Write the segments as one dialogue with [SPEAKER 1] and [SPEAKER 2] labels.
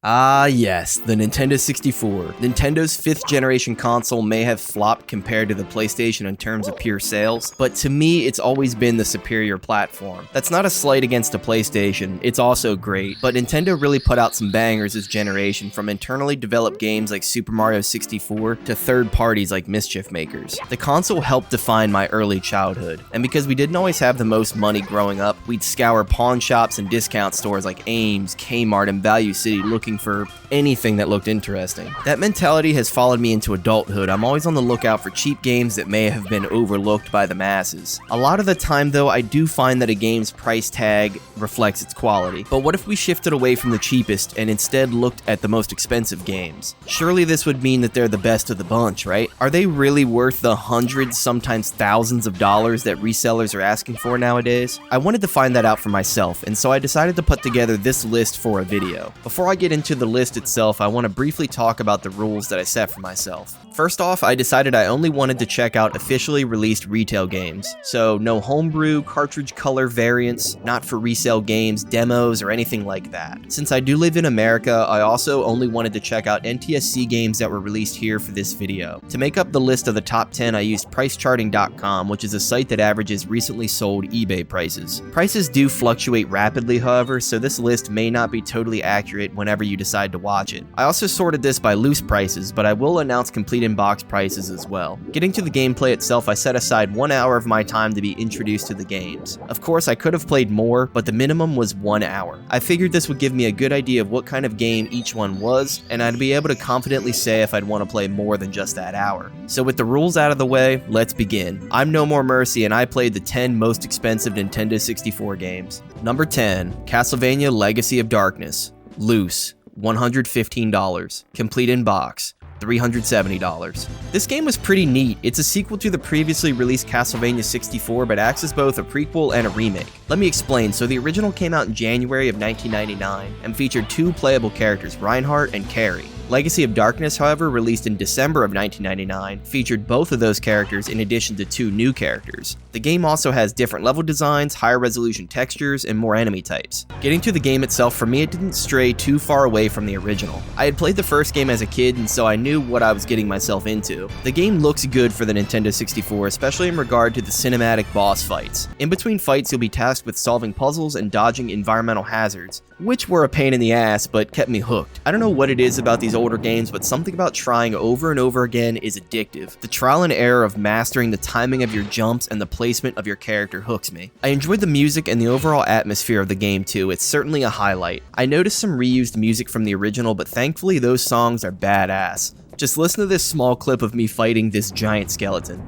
[SPEAKER 1] Ah yes, the Nintendo 64. Nintendo's 5th generation console may have flopped compared to the PlayStation in terms of pure sales, but to me it's always been the superior platform. That's not a slight against the PlayStation, it's also great, but Nintendo really put out some bangers this generation, from internally developed games like Super Mario 64 to third parties like Mischief Makers. The console helped define my early childhood, and because we didn't always have the most money growing up, we'd scour pawn shops and discount stores like Ames, Kmart, and Value City looking for anything that looked interesting. That mentality has followed me into adulthood. I'm always on the lookout for cheap games that may have been overlooked by the masses. A lot of the time though, I do find that a game's price tag reflects its quality. But what if we shifted away from the cheapest and instead looked at the most expensive games? Surely this would mean that they're the best of the bunch, right? Are they really worth the hundreds, sometimes thousands of dollars that resellers are asking for nowadays? I wanted to find that out for myself, and so I decided to put together this list for a video. Before I get into the list itself, I want to briefly talk about the rules that I set for myself. First off, I decided I only wanted to check out officially released retail games, so no homebrew, cartridge color variants, not for resale games, demos, or anything like that. Since I do live in America, I also only wanted to check out NTSC games that were released here for this video. To make up the list of the top 10, I used PriceCharting.com, which is a site that averages recently sold eBay prices. Prices do fluctuate rapidly, however, so this list may not be totally accurate whenever you decide to watch it. I also sorted this by loose prices, but I will announce complete in-box prices as well. Getting to the gameplay itself, I set aside 1 hour of my time to be introduced to the games. Of course, I could have played more, but the minimum was 1 hour. I figured this would give me a good idea of what kind of game each one was, and I'd be able to confidently say if I'd want to play more than just that hour. So with the rules out of the way, let's begin. I'm NoMooreMercy, and I played the 10 most expensive Nintendo 64 games. Number 10, Castlevania Legacy of Darkness. Loose, $115. Complete in box, $370. This game was pretty neat. It's a sequel to the previously released Castlevania 64, but acts as both a prequel and a remake. Let me explain. So the original came out in January of 1999 and featured 2 playable characters, Reinhardt and Carrie. Legacy of Darkness, however, released in December of 1999, featured both of those characters in addition to 2 new characters. The game also has different level designs, higher resolution textures, and more enemy types. Getting to the game itself, for me, it didn't stray too far away from the original. I had played the first game as a kid, and so I knew what I was getting myself into. The game looks good for the Nintendo 64, especially in regard to the cinematic boss fights. In between fights, you'll be tasked with solving puzzles and dodging environmental hazards, which were a pain in the ass, but kept me hooked. I don't know what it is about these older games, but something about trying over and over again is addictive. The trial and error of mastering the timing of your jumps and the placement of your character hooks me. I enjoyed the music and the overall atmosphere of the game too. It's certainly a highlight. I noticed some reused music from the original, but thankfully those songs are badass. Just listen to this small clip of me fighting this giant skeleton.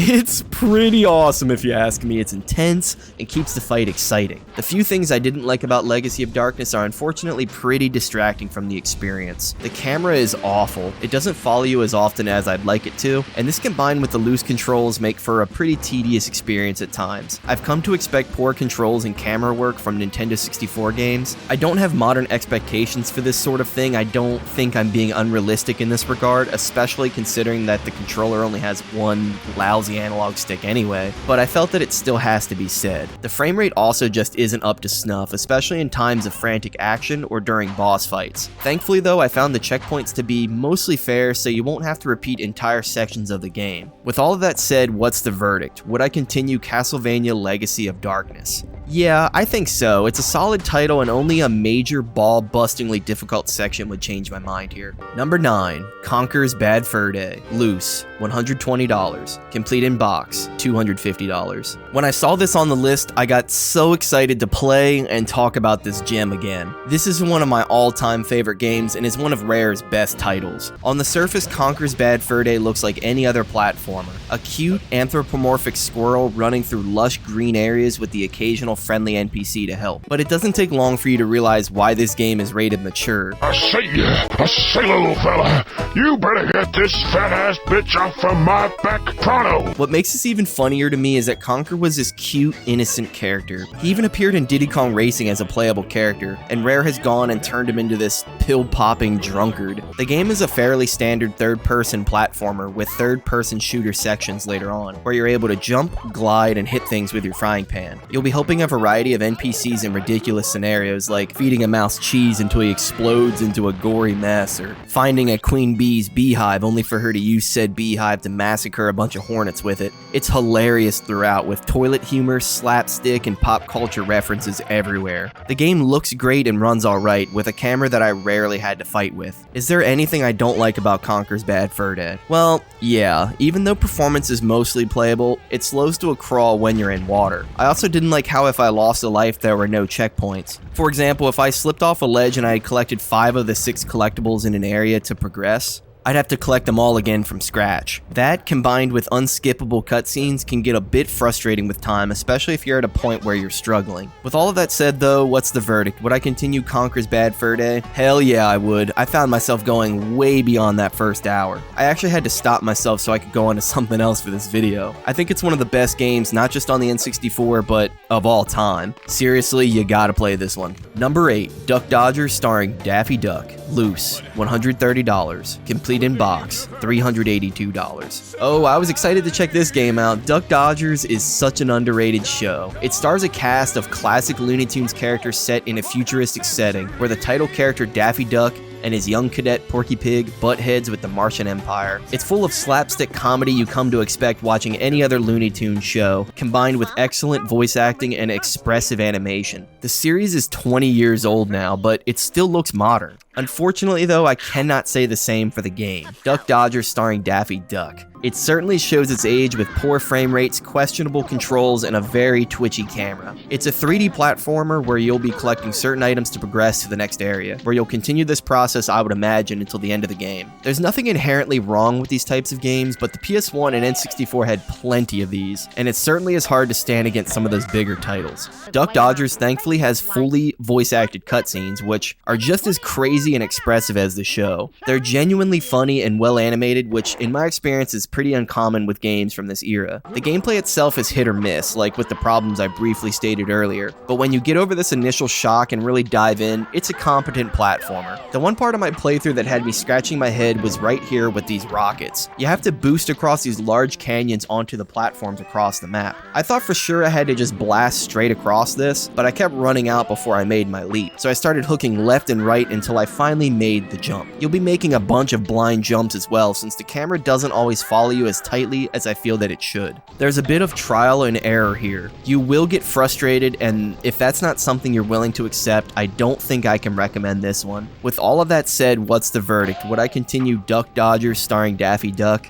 [SPEAKER 1] It's pretty awesome if you ask me. It's intense and keeps the fight exciting. The few things I didn't like about Legacy of Darkness are unfortunately pretty distracting from the experience. The camera is awful. It doesn't follow you as often as I'd like it to, and this combined with the loose controls make for a pretty tedious experience at times. I've come to expect poor controls and camera work from Nintendo 64 games. I don't have modern expectations for this sort of thing. I don't think I'm being unrealistic in this regard, especially considering that the controller only has one lousy analog stick anyway, but I felt that it still has to be said. The frame rate also just isn't up to snuff, especially in times of frantic action or during boss fights. Thankfully though, I found the checkpoints to be mostly fair, so you won't have to repeat entire sections of the game. With all of that said, what's the verdict? Would I continue Castlevania Legacy of Darkness? Yeah, I think so. It's a solid title, and only a major ball-bustingly difficult section would change my mind here. Number 9, Conker's Bad Fur Day. Loose, $120. Complete in box, $250. When I saw this on the list, I got so excited to play and talk about this gem again. This is one of my all-time favorite games and is one of Rare's best titles. On the surface, Conker's Bad Fur Day looks like any other platformer. A cute, anthropomorphic squirrel running through lush green areas with the occasional friendly NPC to help. But it doesn't take long for you to realize why this game is rated mature.
[SPEAKER 2] I say, little fella, you better get this fat-ass bitch off from my back pronto.
[SPEAKER 1] What makes this even funnier to me is that Conker was this cute, innocent character. He even appeared in Diddy Kong Racing as a playable character, and Rare has gone and turned him into this pill-popping drunkard. The game is a fairly standard third-person platformer with third-person shooter sections later on, where you're able to jump, glide, and hit things with your frying pan. You'll be helping a variety of NPCs in ridiculous scenarios, like feeding a mouse cheese until he explodes into a gory mess, or finding a queen bee's beehive only for her to use said beehive to massacre a bunch of hornets with it. It's hilarious throughout, with toilet humor, slapstick, and pop culture references everywhere. The game looks great and runs alright, with a camera that I rarely had to fight with. Is there anything I don't like about Conker's Bad Fur Day? Well, yeah, even though performance is mostly playable, it slows to a crawl when you're in water. I also didn't like how if I lost a life there were no checkpoints. For example, if I slipped off a ledge and I had collected 5 of the 6 collectibles in an area to progress, I'd have to collect them all again from scratch. That, combined with unskippable cutscenes, can get a bit frustrating with time, especially if you're at a point where you're struggling. With all of that said though, what's the verdict? Would I continue Conker's Bad Fur Day? Hell yeah, I would. I found myself going way beyond that first hour. I actually had to stop myself so I could go on to something else for this video. I think it's one of the best games, not just on the N64, but of all time. Seriously, you gotta play this one. Number 8, Duck Dodgers starring Daffy Duck. Loose, $130. Complete in box, $382. Oh, I was excited to check this game out. Duck Dodgers is such an underrated show. It stars a cast of classic Looney Tunes characters set in a futuristic setting, where the title character Daffy Duck and his young cadet Porky Pig butt heads with the Martian Empire. It's full of slapstick comedy you come to expect watching any other Looney Tunes show, combined with excellent voice acting and expressive animation. The series is 20 years old now, but it still looks modern. Unfortunately though, I cannot say the same for the game, Duck Dodgers starring Daffy Duck. It certainly shows its age with poor frame rates, questionable controls, and a very twitchy camera. It's a 3D platformer where you'll be collecting certain items to progress to the next area, where you'll continue this process, I would imagine, until the end of the game. There's nothing inherently wrong with these types of games, but the PS1 and N64 had plenty of these, and it certainly is hard to stand against some of those bigger titles. Duck Dodgers thankfully has fully voice-acted cutscenes, which are just as crazy and expressive as the show. They're genuinely funny and well animated, which in my experience is pretty uncommon with games from this era. The gameplay itself is hit or miss, like with the problems I briefly stated earlier, but when you get over this initial shock and really dive in, it's a competent platformer. The one part of my playthrough that had me scratching my head was right here with these rockets. You have to boost across these large canyons onto the platforms across the map. I thought for sure I had to just blast straight across this, but I kept running out before I made my leap, so I started hooking left and right until I finally made the jump. You'll be making a bunch of blind jumps as well, since the camera doesn't always follow you as tightly as I feel that it should. There's a bit of trial and error here. You will get frustrated, and if that's not something you're willing to accept, I don't think I can recommend this one. With all of that said, what's the verdict? Would I continue Duck Dodgers starring Daffy Duck?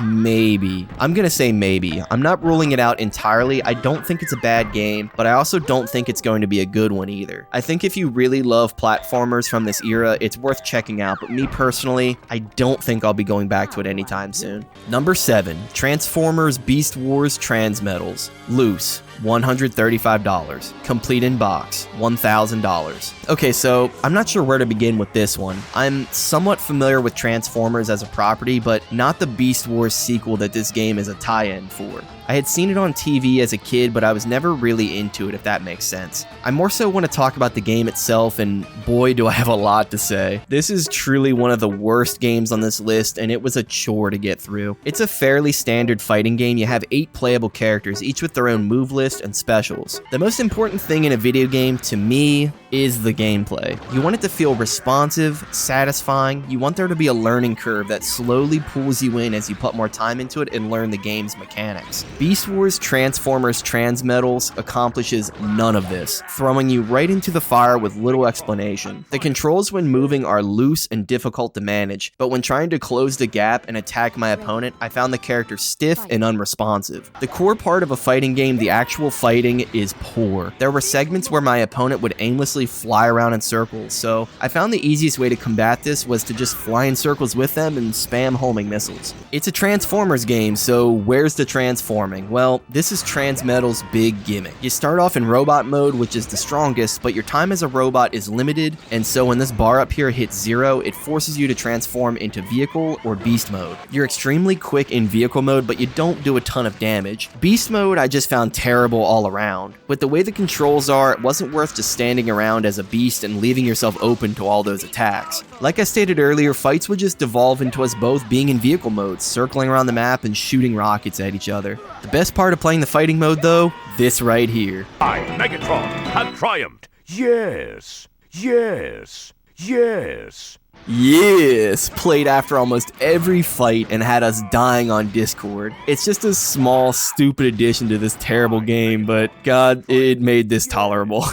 [SPEAKER 1] Maybe. I'm gonna say maybe. I'm not ruling it out entirely. I don't think it's a bad game, but I also don't think it's going to be a good one either. I think if you really love platformers from this era, it's worth checking out, but me personally, I don't think I'll be going back to it anytime soon. Number 7, Transformers Beast Wars Transmetals. Loose, $135. Complete in box, $1,000. Okay, so I'm not sure where to begin with this one. I'm somewhat familiar with Transformers as a property, but not the Beast Wars sequel that this game is a tie-in for. I had seen it on TV as a kid, but I was never really into it, if that makes sense. I more so want to talk about the game itself, and boy do I have a lot to say. This is truly one of the worst games on this list, and it was a chore to get through. It's a fairly standard fighting game. You have 8 playable characters, each with their own move list and specials. The most important thing in a video game, to me, is the gameplay. You want it to feel responsive, satisfying. You want there to be a learning curve that slowly pulls you in as you put more time into it and learn the game's mechanics. Beast Wars Transformers Transmetals accomplishes none of this, throwing you right into the fire with little explanation. The controls when moving are loose and difficult to manage, but when trying to close the gap and attack my opponent, I found the character stiff and unresponsive. The core part of a fighting game, the actual fighting, is poor. There were segments where my opponent would aimlessly mostly fly around in circles, so I found the easiest way to combat this was to just fly in circles with them and spam homing missiles. It's a Transformers game, so where's the transforming? Well, this is Transmetals' big gimmick. You start off in robot mode, which is the strongest, but your time as a robot is limited, and so when this bar up here hits 0, it forces you to transform into vehicle or beast mode. You're extremely quick in vehicle mode, but you don't do a ton of damage. Beast mode I just found terrible all around. With the way the controls are, it wasn't worth just standing around as a beast and leaving yourself open to all those attacks. Like I stated earlier, fights would just devolve into us both being in vehicle mode, circling around the map and shooting rockets at each other. The best part of playing the fighting mode though, this right here.
[SPEAKER 3] I, Megatron, have triumphed. Yes, yes, yes.
[SPEAKER 1] Yes, played after almost every fight and had us dying on Discord. It's just a small, stupid addition to this terrible game, but god, it made this tolerable.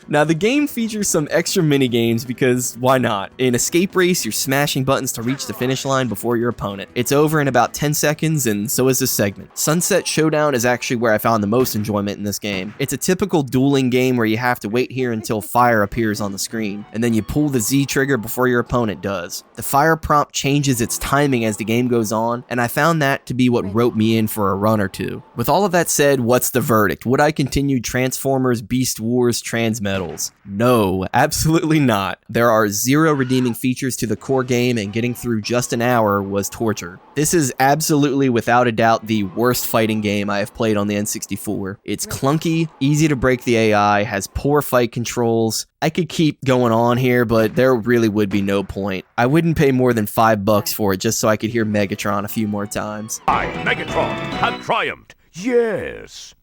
[SPEAKER 1] Now, the game features some extra mini-games because why not? In Escape Race, you're smashing buttons to reach the finish line before your opponent. It's over in about 10 seconds, and so is this segment. Sunset Showdown is actually where I found the most enjoyment in this game. It's a typical dueling game where you have to wait here until fire appears on the screen, and then you pull the Z trigger before your opponent does. The fire prompt changes its timing as the game goes on, and I found that to be what roped me in for a run or two. With all of that said, what's the verdict? Would I continue Transformers Beast Wars Transmetals? No, absolutely not. There are 0 redeeming features to the core game, and getting through just an hour was torture. This is absolutely without a doubt the worst fighting game I have played on the N64. It's clunky, easy to break the AI, has poor fight controls. I could keep going on here, but there really would be no point. I wouldn't pay more than $5 for it just so I could hear Megatron a few more times.
[SPEAKER 3] I, Megatron, have triumphed. Yes.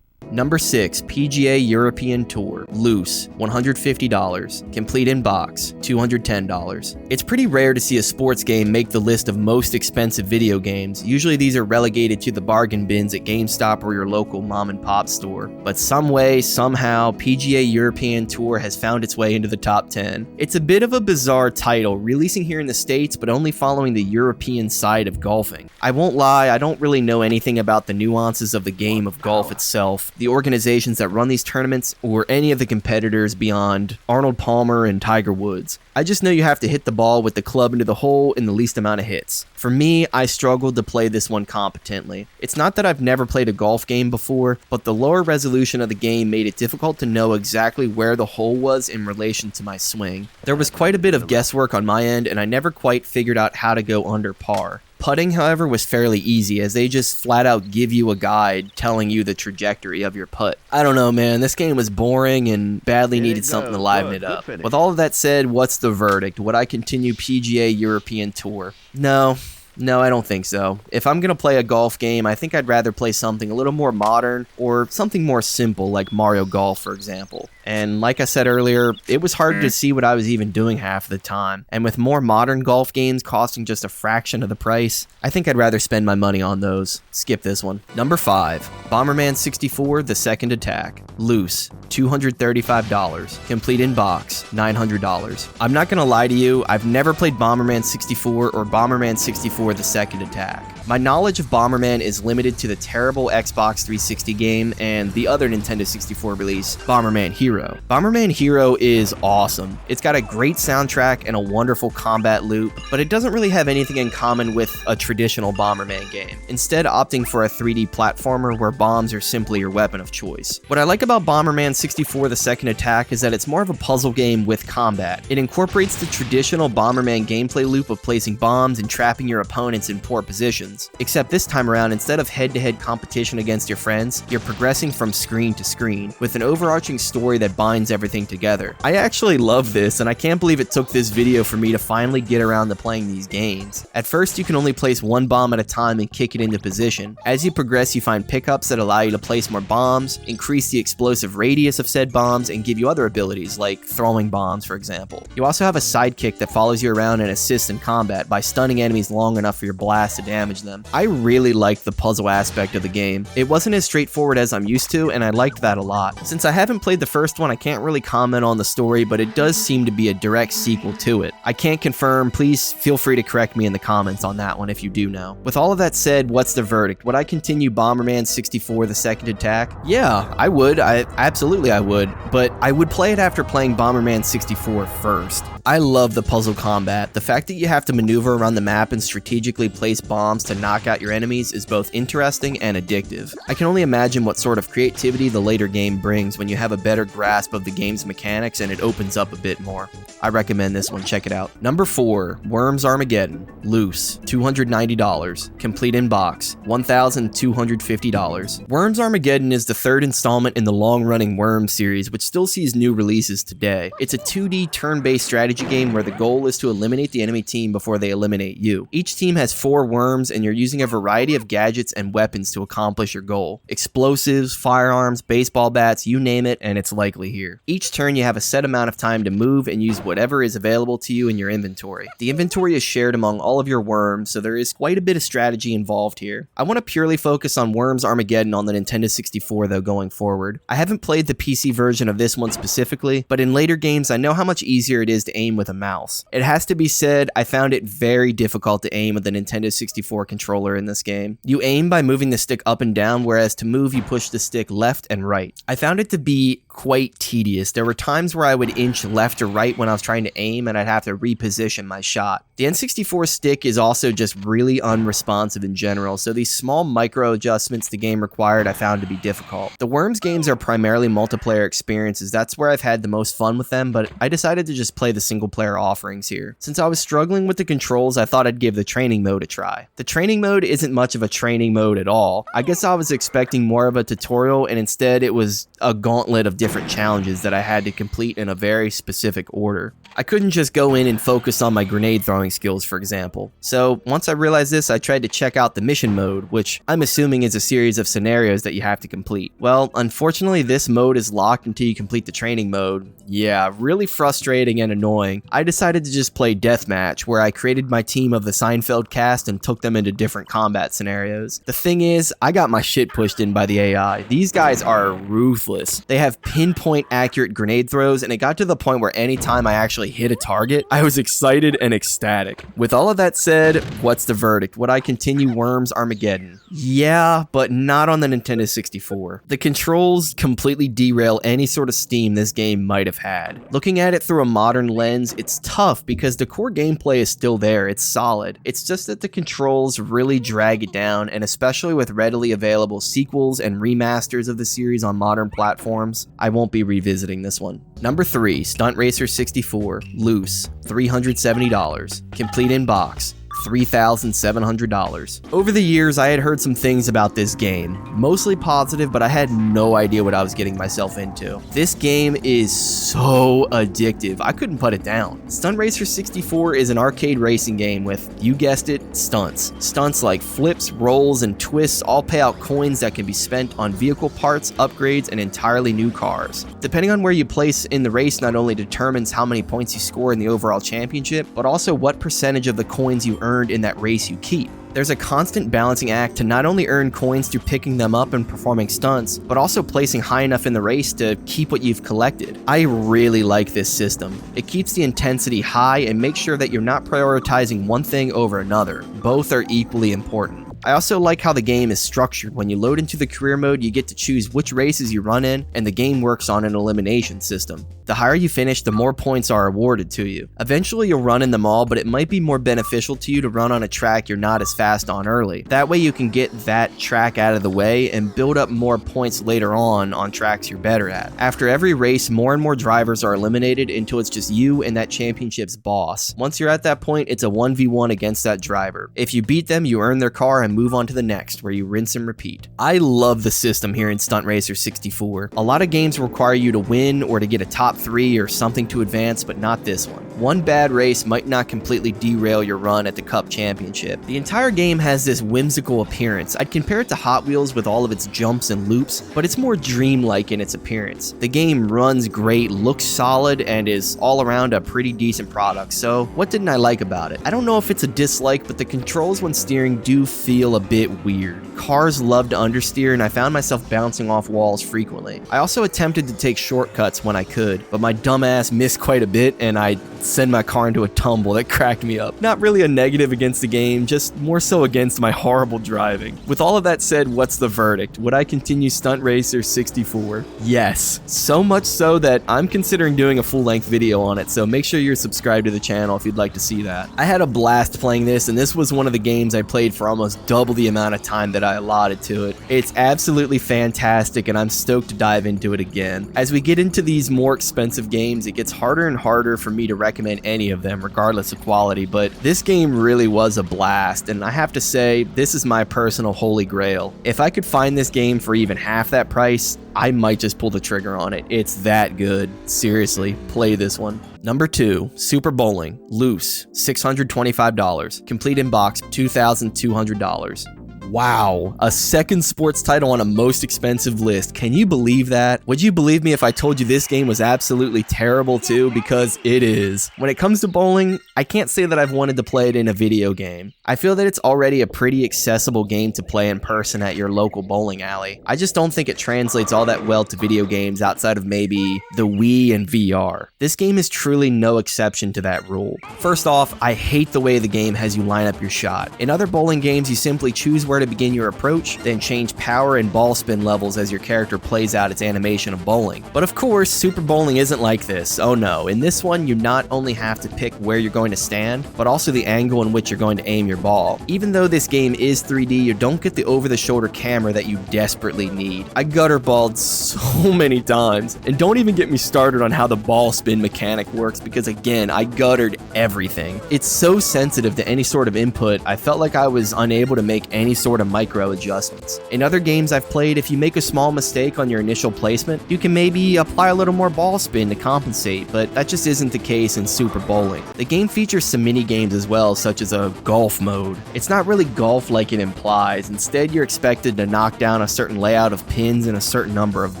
[SPEAKER 1] Number 6, PGA European Tour, loose, $150, complete in box, $210. It's pretty rare to see a sports game make the list of most expensive video games. Usually these are relegated to the bargain bins at GameStop or your local mom and pop store. But some way, somehow, PGA European Tour has found its way into the top 10. It's a bit of a bizarre title, releasing here in the States but only following the European side of golfing. I won't lie, I don't really know anything about the nuances of the game of golf itself, the organizations that run these tournaments, or any of the competitors beyond Arnold Palmer and Tiger Woods. I just know you have to hit the ball with the club into the hole in the least amount of hits. For me, I struggled to play this one competently. It's not that I've never played a golf game before, but the lower resolution of the game made it difficult to know exactly where the hole was in relation to my swing. There was quite a bit of guesswork on my end, and I never quite figured out how to go under par. Putting, however, was fairly easy, as they just flat out give you a guide telling you the trajectory of your putt. I don't know, man, this game was boring and badly needed something to liven it up. With all of that said, what's the verdict? Would I continue PGA European Tour? No, I don't think so. If I'm going to play a golf game, I think I'd rather play something a little more modern or something more simple like Mario Golf, for example. And like I said earlier, it was hard to see what I was even doing half the time. And with more modern golf games costing just a fraction of the price, I think I'd rather spend my money on those. Skip this one. Number 5, Bomberman 64, The Second Attack. Loose, $235. Complete in box, $900. I'm not gonna lie to you, I've never played Bomberman 64 or Bomberman 64 The Second Attack. My knowledge of Bomberman is limited to the terrible Xbox 360 game and the other Nintendo 64 release, Bomberman Hero. Bomberman Hero is awesome. It's got a great soundtrack and a wonderful combat loop, but it doesn't really have anything in common with a traditional Bomberman game, instead opting for a 3D platformer where bombs are simply your weapon of choice. What I like about Bomberman 64 The Second Attack is that it's more of a puzzle game with combat. It incorporates the traditional Bomberman gameplay loop of placing bombs and trapping your opponents in poor positions. Except this time around, instead of head-to-head competition against your friends, you're progressing from screen to screen, with an overarching story that binds everything together. I actually love this, and I can't believe it took this video for me to finally get around to playing these games. At first, you can only place one bomb at a time and kick it into position. As you progress, you find pickups that allow you to place more bombs, increase the explosive radius of said bombs, and give you other abilities, like throwing bombs, for example. You also have a sidekick that follows you around and assists in combat by stunning enemies long enough enough for your blast to damage them. I really liked the puzzle aspect of the game. It wasn't as straightforward as I'm used to, and I liked that a lot. Since I haven't played the first one, I can't really comment on the story, but it does seem to be a direct sequel to it. I can't confirm, please feel free to correct me in the comments on that one if you do know. With all of that said, what's the verdict? Would I continue Bomberman 64 The Second Attack? Yeah, I would. Absolutely I would, but I would play it after playing Bomberman 64 first. I love the puzzle combat. The fact that you have to maneuver around the map and strategically place bombs to knock out your enemies is both interesting and addictive. I can only imagine what sort of creativity the later game brings when you have a better grasp of the game's mechanics and it opens up a bit more. I recommend this one, check it out. Number 4, Worms Armageddon, loose, $290, complete in box, $1,250. Worms Armageddon is the third installment in the long-running Worms series, which still sees new releases today. It's a 2D turn-based strategy game where the goal is to eliminate the enemy team before they eliminate you. Each team has 4 worms and you're using a variety of gadgets and weapons to accomplish your goal. Explosives, firearms, baseball bats, you name it, and it's likely here. Each turn you have a set amount of time to move and use whatever is available to you in your inventory. The inventory is shared among all of your worms, so there is quite a bit of strategy involved here. I want to purely focus on Worms Armageddon on the Nintendo 64 though going forward. I haven't played the PC version of this one specifically, but in later games I know how much easier it is to aim with a mouse. It has to be said, I found it very difficult to aim with the Nintendo 64 controller in this game. You aim by moving the stick up and down, whereas to move you push the stick left and right. I found it to be quite tedious. There were times where I would inch left or right when I was trying to aim and I'd have to reposition my shot. The N64 stick is also just really unresponsive in general, so these small micro adjustments the game required I found to be difficult. The Worms games are primarily multiplayer experiences, that's where I've had the most fun with them, but I decided to just play the single player offerings here. Since I was struggling with the controls, I thought I'd give the training mode a try. The training mode isn't much of a training mode at all. I guess I was expecting more of a tutorial and instead it was a gauntlet of different challenges that I had to complete in a very specific order. I couldn't just go in and focus on my grenade throwing skills, for example. So once I realized this, I tried to check out the mission mode, which I'm assuming is a series of scenarios that you have to complete. Well, unfortunately, this mode is locked until you complete the training mode. Yeah, really frustrating and annoying. I decided to just play Deathmatch, where I created my team of the Seinfeld cast and took them into different combat scenarios. The thing is, I got my shit pushed in by the AI. These guys are ruthless. They have pinpoint accurate grenade throws, and it got to the point where anytime I actually hit a target, I was excited and ecstatic. With all of that said, what's the verdict? Would I continue Worms Armageddon? Yeah, but not on the Nintendo 64. The controls completely derail any sort of steam this game might have had. Looking at it through a modern lens, it's tough because the core gameplay is still there, it's solid. It's just that the controls really drag it down, and especially with readily available sequels and remasters of the series on modern platforms, I won't be revisiting this one. Number 3, Stunt Racer 64, loose, $370, complete in box, $3,700. Over the years, I had heard some things about this game, mostly positive, but I had no idea what I was getting myself into. This game is so addictive, I couldn't put it down. Stunt Racer 64 is an arcade racing game with, you guessed it, stunts. Stunts like flips, rolls, and twists all pay out coins that can be spent on vehicle parts, upgrades, and entirely new cars. Depending on where you place in the race not only determines how many points you score in the overall championship, but also what percentage of the coins you earned in that race you keep. There's a constant balancing act to not only earn coins through picking them up and performing stunts, but also placing high enough in the race to keep what you've collected. I really like this system. It keeps the intensity high and makes sure that you're not prioritizing one thing over another. Both are equally important. I also like how the game is structured. When you load into the career mode, you get to choose which races you run in, and the game works on an elimination system. The higher you finish, the more points are awarded to you. Eventually you'll run in them all, but it might be more beneficial to you to run on a track you're not as fast on early. That way you can get that track out of the way and build up more points later on tracks you're better at. After every race, more and more drivers are eliminated until it's just you and that championship's boss. Once you're at that point, it's a 1v1 against that driver. If you beat them, you earn their car and move on to the next, where you rinse and repeat. I love the system here in Stunt Racer 64. A lot of games require you to win or to get a top 3 or something to advance, but not this one. One bad race might not completely derail your run at the Cup Championship. The entire game has this whimsical appearance. I'd compare it to Hot Wheels with all of its jumps and loops, but it's more dreamlike in its appearance. The game runs great, looks solid, and is all around a pretty decent product. So what didn't I like about it? I don't know if it's a dislike, but the controls when steering do feel a bit weird. Cars love to understeer, and I found myself bouncing off walls frequently. I also attempted to take shortcuts when I could, but my dumbass missed quite a bit, and I sent my car into a tumble that cracked me up. Not really a negative against the game, just more so against my horrible driving. With all of that said, what's the verdict? Would I continue Stunt Racer 64? Yes. So much so that I'm considering doing a full-length video on it, so make sure you're subscribed to the channel if you'd like to see that. I had a blast playing this, and this was one of the games I played for almost double the amount of time that I allotted to it. It's absolutely fantastic, and I'm stoked to dive into it again. As we get into these more expensive games, it gets harder and harder for me to recommend any of them, regardless of quality, but this game really was a blast, and I have to say, this is my personal holy grail. If I could find this game for even half that price, I might just pull the trigger on it. It's that good. Seriously, play this one. Number 2, Super Bowling, loose, $625, complete in box, $2,200. Wow, a second sports title on a most expensive list. Can you believe that? Would you believe me if I told you this game was absolutely terrible too? Because it is. When it comes to bowling, I can't say that I've wanted to play it in a video game. I feel that it's already a pretty accessible game to play in person at your local bowling alley. I just don't think it translates all that well to video games outside of maybe the Wii and VR. This game is truly no exception to that rule. First off, I hate the way the game has you line up your shot. In other bowling games, you simply choose where to begin your approach, then change power and ball spin levels as your character plays out its animation of bowling. But of course, Super Bowling isn't like this. Oh no, in this one, you not only have to pick where you're going to stand, but also the angle in which you're going to aim your ball. Even though this game is 3D, you don't get the over-the-shoulder camera that you desperately need. I gutter balled so many times, and don't even get me started on how the ball spin mechanic works, because again, I guttered everything. It's so sensitive to any sort of input, I felt like I was unable to make any sort of micro adjustments. In other games I've played, if you make a small mistake on your initial placement, you can maybe apply a little more ball spin to compensate, but that just isn't the case in Super Bowling. The game features some mini games as well, such as a golf mode. It's not really golf like it implies. Instead, you're expected to knock down a certain layout of pins and a certain number of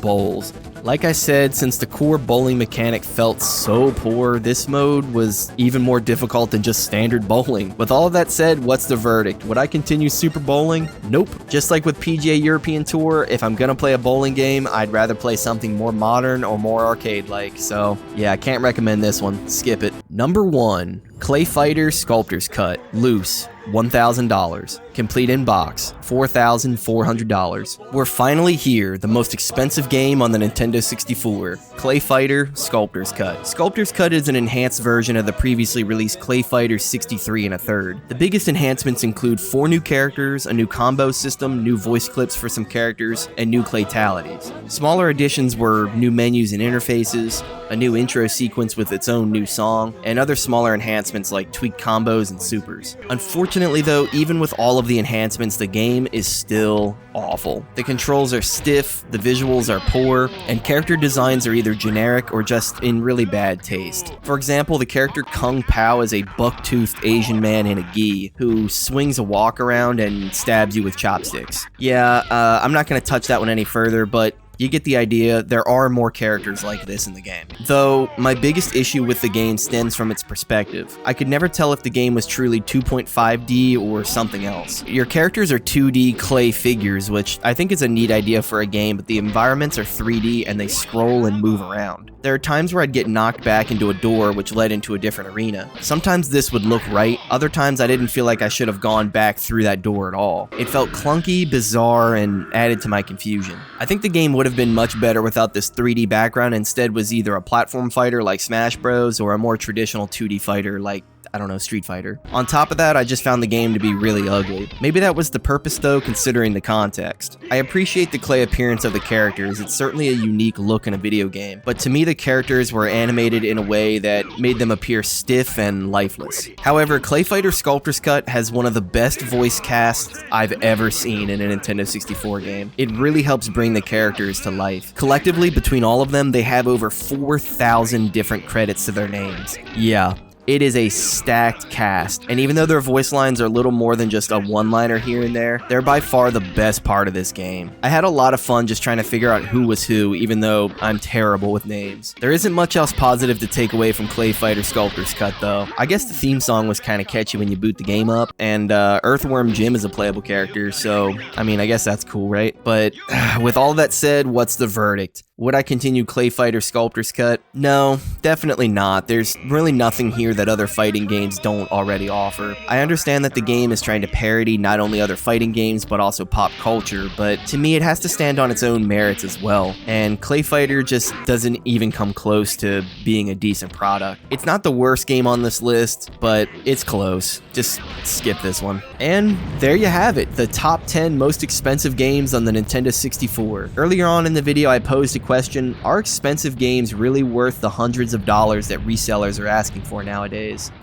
[SPEAKER 1] bowls. Like I said, since the core bowling mechanic felt so poor, this mode was even more difficult than just standard bowling. With all of that said, what's the verdict? Would I continue Super Bowling? Nope. Just like with PGA European Tour, if I'm gonna play a bowling game, I'd rather play something more modern or more arcade-like. So yeah, I can't recommend this one. Skip it. Number 1, ClayFighter Sculptor's Cut, loose, $1,000. Complete in box, $4,400. We're finally here, the most expensive game on the Nintendo 64, ClayFighter Sculptor's Cut. Sculptor's Cut is an enhanced version of the previously released ClayFighter 63 1/3. The biggest enhancements include 4 new characters, a new combo system, new voice clips for some characters, and new claytalities. Smaller additions were new menus and interfaces, a new intro sequence with its own new song, and other smaller enhancements like tweaked combos and supers. Unfortunately though, even with all of the enhancements, the game is still awful. The controls are stiff, the visuals are poor, and character designs are either generic or just in really bad taste. For example, the character Kung Pao is a buck-toothed Asian man in a gi who swings a walk around and stabs you with chopsticks. Yeah, I'm not going to touch that one any further, but you get the idea. There are more characters like this in the game. Though, my biggest issue with the game stems from its perspective. I could never tell if the game was truly 2.5D or something else. Your characters are 2D clay figures, which I think is a neat idea for a game, but the environments are 3D and they scroll and move around. There are times where I'd get knocked back into a door which led into a different arena. Sometimes this would look right, other times I didn't feel like I should have gone back through that door at all. It felt clunky, bizarre, and added to my confusion. I think the game would have been much better without this 3D background, instead was either a platform fighter like Smash Bros or a more traditional 2D fighter like I don't know, Street Fighter. On top of that, I just found the game to be really ugly. Maybe that was the purpose though, considering the context. I appreciate the clay appearance of the characters, it's certainly a unique look in a video game, but to me the characters were animated in a way that made them appear stiff and lifeless. However, ClayFighter Sculptor's Cut has one of the best voice casts I've ever seen in a Nintendo 64 game. It really helps bring the characters to life. Collectively, between all of them, they have over 4,000 different credits to their names. Yeah. It is a stacked cast, and even though their voice lines are little more than just a one-liner here and there, they're by far the best part of this game. I had a lot of fun just trying to figure out who was who, even though I'm terrible with names. There isn't much else positive to take away from ClayFighter Sculptor's Cut though. I guess the theme song was kind of catchy when you boot the game up, and Earthworm Jim is a playable character, so I mean, I guess that's cool, right? But with all that said, what's the verdict? Would I continue ClayFighter Sculptor's Cut? No, definitely not. There's really nothing here that other fighting games don't already offer. I understand that the game is trying to parody not only other fighting games, but also pop culture, but to me it has to stand on its own merits as well, and ClayFighter just doesn't even come close to being a decent product. It's not the worst game on this list, but it's close. Just skip this one. And there you have it, the top 10 most expensive games on the Nintendo 64. Earlier on in the video I posed a question, are expensive games really worth the hundreds of dollars that resellers are asking for nowadays?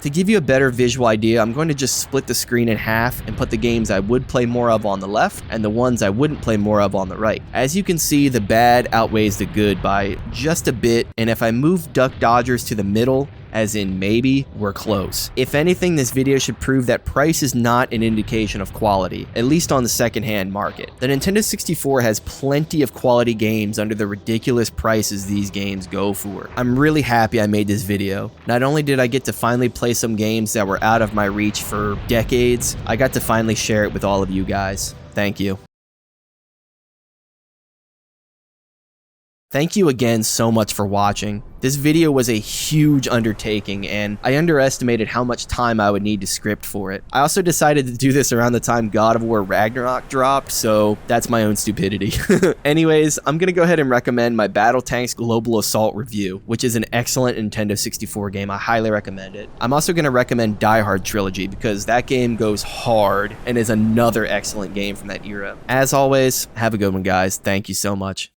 [SPEAKER 1] To give you a better visual idea, I'm going to just split the screen in half and put the games I would play more of on the left and the ones I wouldn't play more of on the right. As you can see, the bad outweighs the good by just a bit, and if I move Duck Dodgers to the middle, as in maybe, we're close. If anything, this video should prove that price is not an indication of quality, at least on the secondhand market. The Nintendo 64 has plenty of quality games under the ridiculous prices these games go for. I'm really happy I made this video. Not only did I get to finally play some games that were out of my reach for decades, I got to finally share it with all of you guys. Thank you. Thank you again so much for watching. This video was a huge undertaking, and I underestimated how much time I would need to script for it. I also decided to do this around the time God of War Ragnarok dropped, so that's my own stupidity. Anyways, I'm gonna go ahead and recommend my Battle Tanks Global Assault review, which is an excellent Nintendo 64 game. I highly recommend it. I'm also gonna recommend Die Hard Trilogy, because that game goes hard and is another excellent game from that era. As always, have a good one, guys. Thank you so much.